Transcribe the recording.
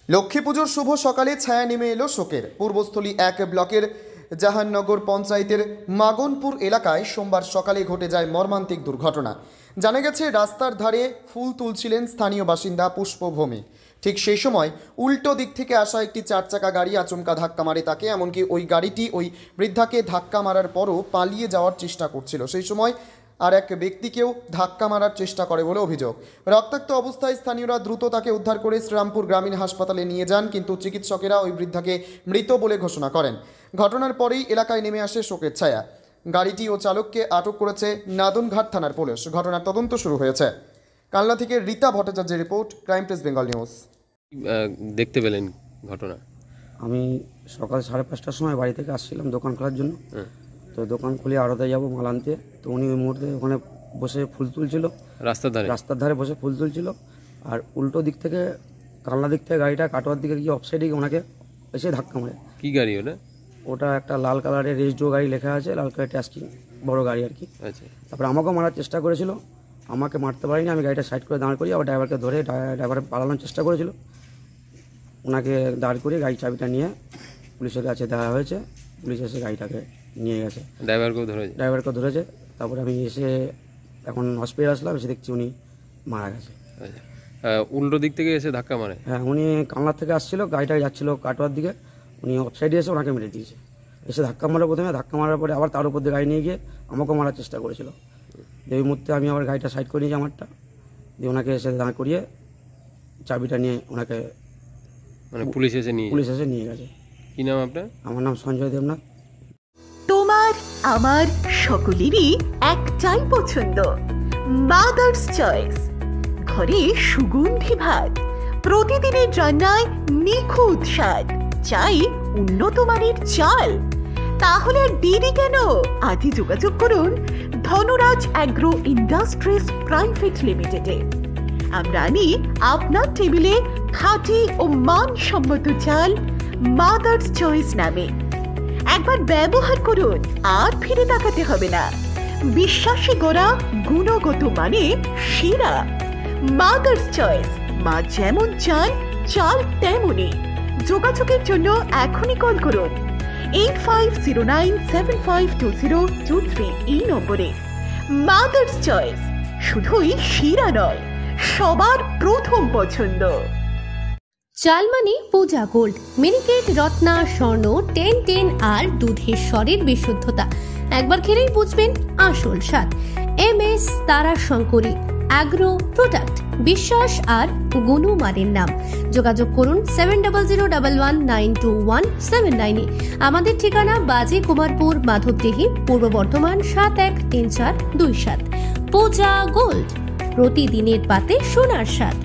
লক্ষ্মী পুজোর শুভ সকালে ছায়া নেমে এলো শোকের। পূর্বস্থলী 1 ব্লকের জাহাননগর পঞ্চায়েতের মাগনপুর এলাকায় সোমবার সকালে ঘটে যায় মর্মান্তিক দুর্ঘটনা। জানা গেছে, রাস্তার ধারে ফুল তুলছিলেন স্থানীয় বাসিন্দা পুষ্পভূমি। ঠিক সেই সময় উল্টো দিক থেকে আসা একটি 4 চাকা গাড়ি আচমকা ধাক্কা মারে তাকে। এমনকি ওই গাড়িটি ওই বৃদ্ধাকে ধাক্কা মারার পরও পালিয়ে যাওয়ার চেষ্টা করছিল। সেই সময় আর এক ব্যক্তিকেও ধাক্কা মারার চেষ্টা করে বলে অভিযোগ। রক্তাক্ত অবস্থায় স্থানীয়রা দ্রুত তাকে উদ্ধার করে শ্রীরামপুর গ্রামীণ হাসপাতালে নিয়ে যান, কিন্তু চিকিৎসকেরা ওই বৃদ্ধাকে মৃত বলে ঘোষণা করেন। ঘটনার পরেই এলাকায় নেমে আসে শোকের ছায়া। গাড়িটি ও চালককে আটক করেছে নাদনঘাট থানার পুলিশ। ঘটনার তদন্ত শুরু হয়েছে। কালনা থেকে রীতা ভট্টাচার্যের report, crime press Bengal news. দেখতে পেলেন ঘটনা? আমি সকাল 5:30টার সময় বাড়ি থেকে আসছিলাম দোকান খোলার জন্য। তো দোকান খুলে আড়তে যাবো মাল আনতে। তো উনি ওই মুহূর্তে ওখানে বসে ফুল তুলছিল, রাস্তার ধারে বসে ফুল তুলছিল। আর উল্টো দিক থেকে, কালনা দিক থেকে গাড়িটা কাটোয়ার দিকে গিয়ে অফসাইডে ওনাকে এসে ধাক্কা মারে। কি গাড়ি ওটা? ওটা একটা লাল কালারের রেজিস্ট্রো গাড়ি, লেখা আছে লাল কালার ট্যাস্কিং, বড় গাড়ি আর কি। আচ্ছা। তারপরে আমাকেও মারার চেষ্টা করেছিল, আমাকে মারতে পারিনি। আমি গাড়িটা সাইড করে দাঁড় করি, আবার ড্রাইভারকে ধরে ড্রাইভার পালানোর চেষ্টা করেছিল। ওনাকে দাঁড় করিয়ে গাড়ির চাবিটা নিয়ে পুলিশের কাছে দেওয়া হয়েছে। পুলিশ এসে গাড়িটাকে নিয়ে গেছে। ড্রাইভারকেও ধরেছে। তারপরে আমি এসে এখন হসপিটাল আসলাম, এসে দেখছি উনি মারা গেছে। উল্টো দিক থেকে এসে ধাক্কা মারে? হ্যাঁ, উনি কালনার থেকে আসছিল, গাড়িটা যাচ্ছিল কাটোয়ার দিকে। উনি অফসাইডে এসে ওনাকে মেরে দিয়েছে। এসে ধাক্কা মারা, প্রথমে ধাক্কা মারার পরে আবার তার উপর দিয়ে গাড়ি নিয়ে গিয়ে আমাকেও মারার চেষ্টা করেছিল। এই মুহূর্তে আমি আবার গাড়িটা সাইড করে নিয়েছি আমারটা, দিয়ে ওনাকে এসে দাঁড় করিয়ে চাবিটা নিয়ে ওনাকে পুলিশ এসে নিয়ে গেছে। কি নাম আপনার? আমার নাম সঞ্জয় দেবনাথ। তোমার আমার সকলেরই একটাই পছন্দ, মাদার্স চয়েস। ঘরে সুগন্ধি ভাত, প্রতিদিনের রান্নায় নিখুঁত স্বাদ, চাই উন্নত মানের চাল। তাহলে আর দেরি কেন? আজই যোগাযোগ করুন ধনরাজ অ্যাগ্রো ইন্ডাস্ট্রিজ প্রাইভেট লিমিটেডে। আমরা আনি আপনার টেবিলে খাঁটি ও মানসম্মত চাল মাদার্স চয়েস নামে। একবার ব্যবহার করুন, আর ফিরে তাকাতে হবে না। বিশ্বাসে গড়া, গুণগত মানে সেরা মাদার্স চয়েস। মা যেমন চান, চাল তেমনই। যোগাযোগের জন্য এখনই কল করুন 8509752023 এই নম্বরে। মাদার্স চয়েস শুধুই সেরা নয়, সবার প্রথম পছন্দ। চাল মানে পূজা গোল্ড, মিনিকেট, রত্না, স্বর্ণ 1010 আর দুধের স্বরের বিশুদ্ধতা। একবার খেলেই বুঝবেন আসল স্বাদ। MS তারা শঙ্করী অ্যাগ্রো প্রোডাক্ট, বিশ্বাস আর গুণমানের নাম। যোগাযোগ করুন 7001192179 এ। আমাদের ঠিকানা বাজে কুমারপুর, মাধবদেহি, পূর্ব বর্ধমান 713427। পূজা গোল্ড, প্রতিদিনের পাতে সোনার স্বাদ।